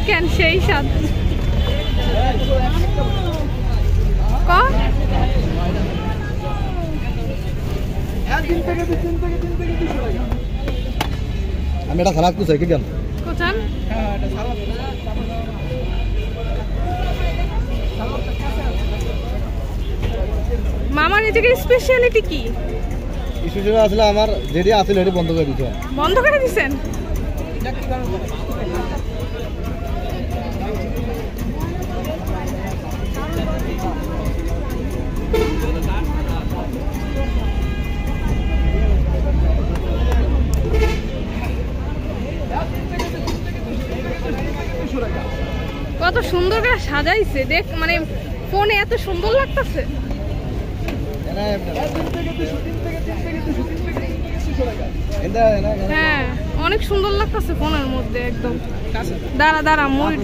কেন সেই স্বাদ আমি এটা সালাদ কুচাই কি কেন কোচান মামার এই জায়গায় স্পেশালিটি কি? স্পেশাল আসলে আমার যেটি আসলে এটি বন্ধ করে দিতে বন্ধ করে দিছেন। কত সুন্দর করে সাজাইছে দেখ, মানে ফোনে এত সুন্দর লাগতেছে। হ্যাঁ অনেক সুন্দর লাগতেছে ফোনের মধ্যে একদম। দাঁড়া দাঁড়া মুভি